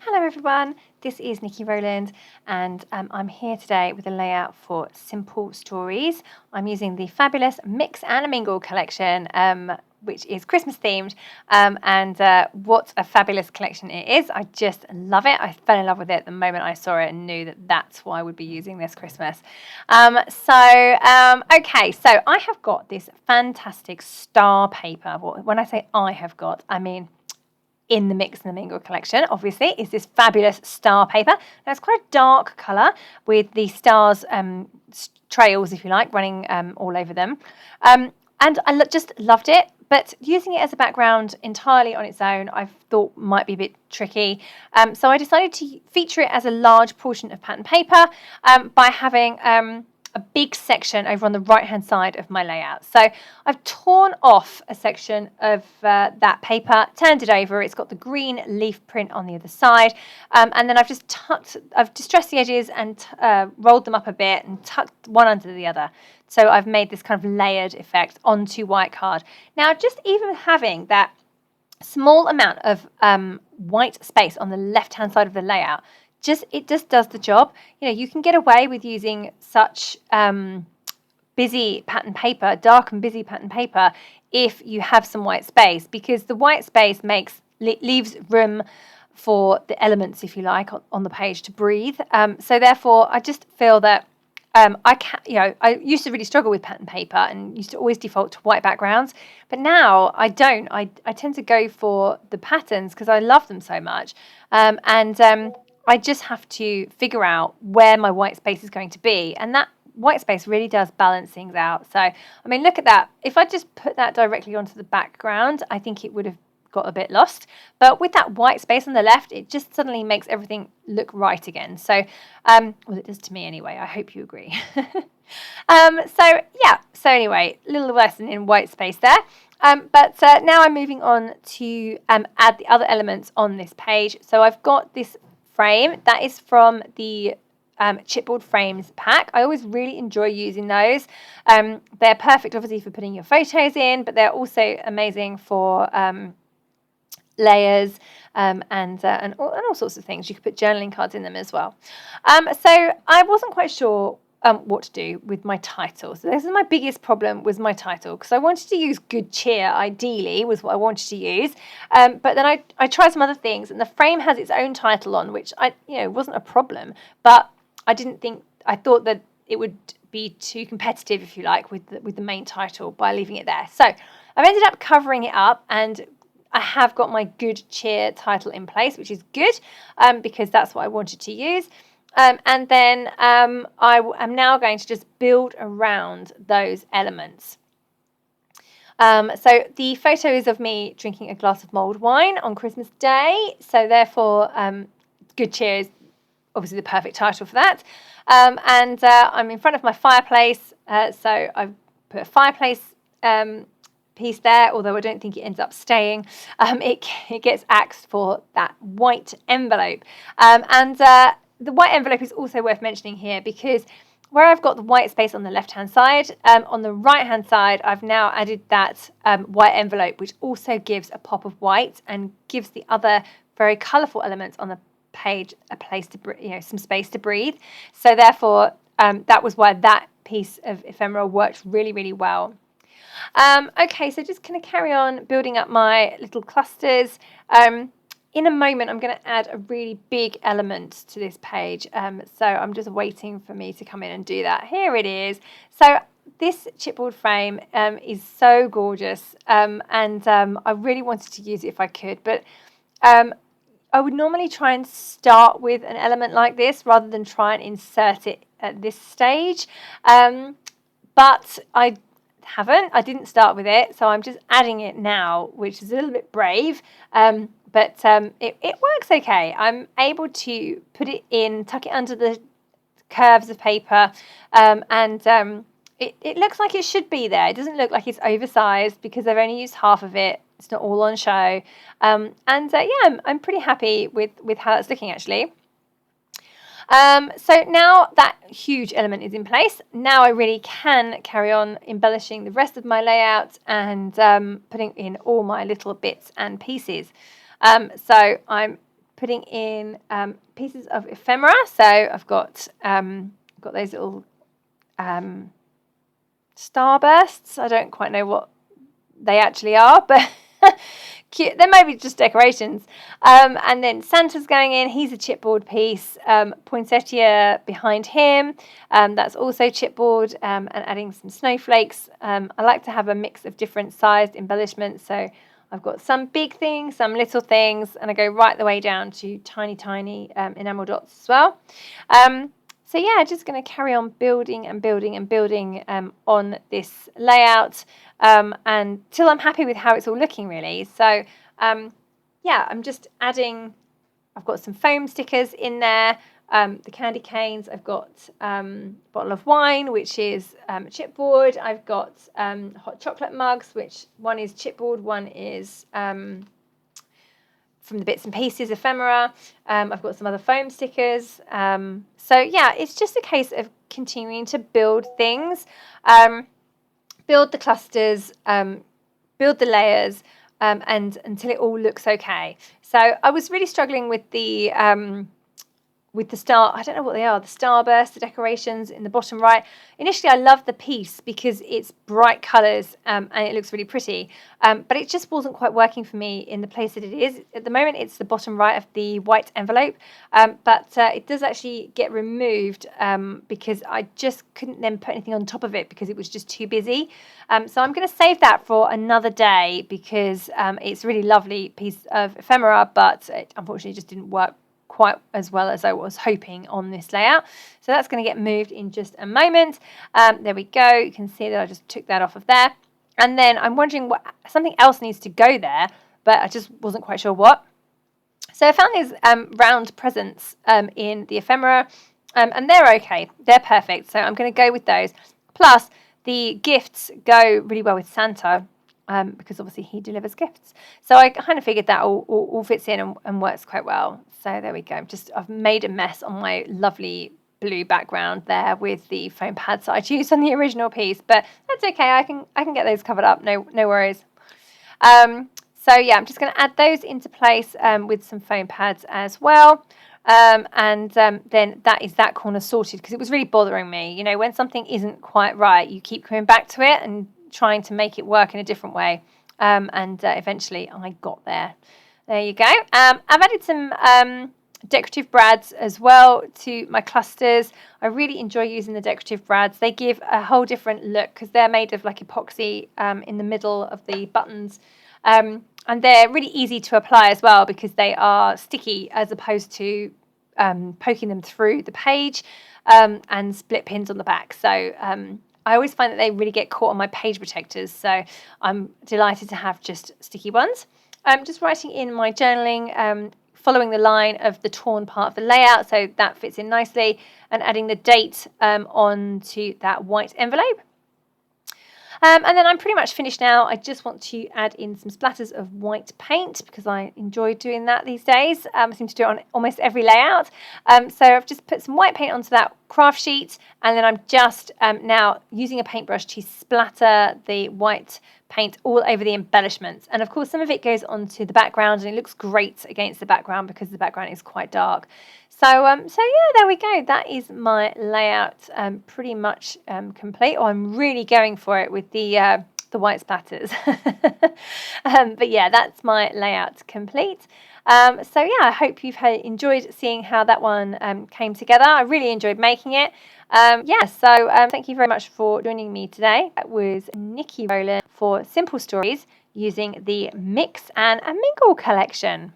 Hello everyone, this is Nikki Rowland and I'm here today with a layout for Simple Stories. I'm using the fabulous Mix and a Mingle collection, which is Christmas themed, and what a fabulous collection it is. I just love it. I fell in love with it the moment I saw it and knew that that's why I would be using this Christmas. Okay, so I have got this fantastic star paper. Well, when I say I have got, I mean in the Mix and the Mingle collection, obviously, is this fabulous star paper. Now, it's quite a dark colour with the stars, trails, if you like, running all over them. And I just loved it, but using it as a background entirely on its own, I thought might be a bit tricky. So I decided to feature it as a large portion of pattern paper by having a big section over on the right hand side of my layout. So I've torn off a section of that paper, turned it over. It's got the green leaf print on the other side, and then I've distressed the edges and rolled them up a bit and tucked one under the other. So I've made this kind of layered effect onto white card. Now, just even having that small amount of white space on the left hand side of the layout, it just does the job. You know, you can get away with using such busy pattern paper, dark and busy pattern paper, if you have some white space, because the white space leaves room for the elements, if you like, on the page to breathe. So therefore, I just feel that I used to really struggle with pattern paper and used to always default to white backgrounds, but now I don't. I tend to go for the patterns because I love them so much, I just have to figure out where my white space is going to be, and that white space really does balance things out. So, I mean, look at that. If I just put that directly onto the background, I think it would have got a bit lost. But with that white space on the left, it just suddenly makes everything look right again. So, well, it does to me anyway. I hope you agree. So anyway, a little lesson in white space there. But now I'm moving on to add the other elements on this page. So I've got this frame that is from the Chipboard Frames pack. I always really enjoy using those. They're perfect, obviously, for putting your photos in, but they're also amazing for layers and all sorts of things. You could put journaling cards in them as well. So I wasn't quite sure what to do with my title. So this is my biggest problem, was my title, because I wanted to use good cheer, ideally, was what I wanted to use. But then I tried some other things, and the frame has its own title on, which wasn't a problem. But I thought that it would be too competitive, if you like, with the main title by leaving it there. So I've ended up covering it up, and I have got my good cheer title in place, which is good, because that's what I wanted to use. And then I am now going to just build around those elements. So the photo is of me drinking a glass of mulled wine on Christmas Day. So therefore, Good Cheer is obviously the perfect title for that. And I'm in front of my fireplace. So I've put a fireplace piece there, although I don't think it ends up staying. It gets axed for that white envelope. The white envelope is also worth mentioning here, because where I've got the white space on the left-hand side, on the right-hand side, I've now added that white envelope, which also gives a pop of white and gives the other very colourful elements on the page a place to, some space to breathe. So therefore, that was why that piece of ephemera worked really, really well. Okay, so just going to carry on building up my little clusters. In a moment, I'm going to add a really big element to this page. So I'm just waiting for me to come in and do that. Here it is. So this chipboard frame is so gorgeous, and I really wanted to use it if I could, but I would normally try and start with an element like this rather than try and insert it at this stage. But I didn't start with it, so I'm just adding it now, which is a little bit brave. But it works okay. I'm able to put it in, tuck it under the curves of paper, and it looks like it should be there. It doesn't look like it's oversized because I've only used half of it. It's not all on show. I'm pretty happy with how that's looking, actually. So now that huge element is in place, now I really can carry on embellishing the rest of my layout and putting in all my little bits and pieces. So I'm putting in pieces of ephemera. So I've got those little starbursts. I don't quite know what they actually are, but cute. They may be just decorations. And then Santa's going in. He's a chipboard piece. Poinsettia behind him. That's also chipboard, and adding some snowflakes. I like to have a mix of different sized embellishments. So I've got some big things, some little things, and I go right the way down to tiny, tiny enamel dots as well. So yeah, just going to carry on building and building and building on this layout until I'm happy with how it's all looking, really. So yeah, I'm just adding, I've got some foam stickers in there, the candy canes, I've got bottle of wine, which is chipboard, I've got hot chocolate mugs, which one is chipboard, one is from the bits and pieces ephemera. I've got some other foam stickers. So yeah, it's just a case of continuing to build things, build the clusters, build the layers, and until it all looks okay. So I was really struggling with the star, I don't know what they are, the starburst, the decorations in the bottom right. Initially, I loved the piece because it's bright colours and it looks really pretty, but it just wasn't quite working for me in the place that it is. At the moment, it's the bottom right of the white envelope, but it does actually get removed because I just couldn't then put anything on top of it because it was just too busy. So I'm going to save that for another day because it's a really lovely piece of ephemera, but it unfortunately just didn't work quite as well as I was hoping on this layout. So that's going to get moved in just a moment. There we go. You can see that I just took that off of there. And then I'm wondering what something else needs to go there, but I just wasn't quite sure what. So I found these round presents in the ephemera, and they're okay. They're perfect. So I'm going to go with those. Plus, the gifts go really well with Santa. Because obviously he delivers gifts. So I kind of figured that all fits in and works quite well. So there we go. I've made a mess on my lovely blue background there with the foam pads that I used on the original piece, but that's okay. I can get those covered up. No worries. So yeah, I'm just going to add those into place with some foam pads as well. And then that is that corner sorted because it was really bothering me. You know, when something isn't quite right, you keep coming back to it and trying to make it work in a different way, and eventually I got there. There you go. I've added some decorative brads as well to my clusters. I really enjoy using the decorative brads. They give a whole different look because they're made of like epoxy in the middle of the buttons, and they're really easy to apply as well because they are sticky as opposed to poking them through the page, and split pins on the back. So I always find that they really get caught on my page protectors, so I'm delighted to have just sticky ones. I'm just writing in my journaling, following the line of the torn part of the layout, so that fits in nicely, and adding the date onto that white envelope. And then I'm pretty much finished now. I just want to add in some splatters of white paint because I enjoy doing that these days. I seem to do it on almost every layout. So I've just put some white paint onto that craft sheet, and then I'm just now using a paintbrush to splatter the white paint all over the embellishments. And of course, some of it goes onto the background and it looks great against the background because the background is quite dark. So yeah, there we go. That is my layout pretty much complete. Oh, I'm really going for it with the white splatters. But yeah, that's my layout complete. So yeah, I hope you've enjoyed seeing how that one came together. I really enjoyed making it. So thank you very much for joining me today. That was Nikki Rowland for Simple Stories using the Mix and a Mingle collection.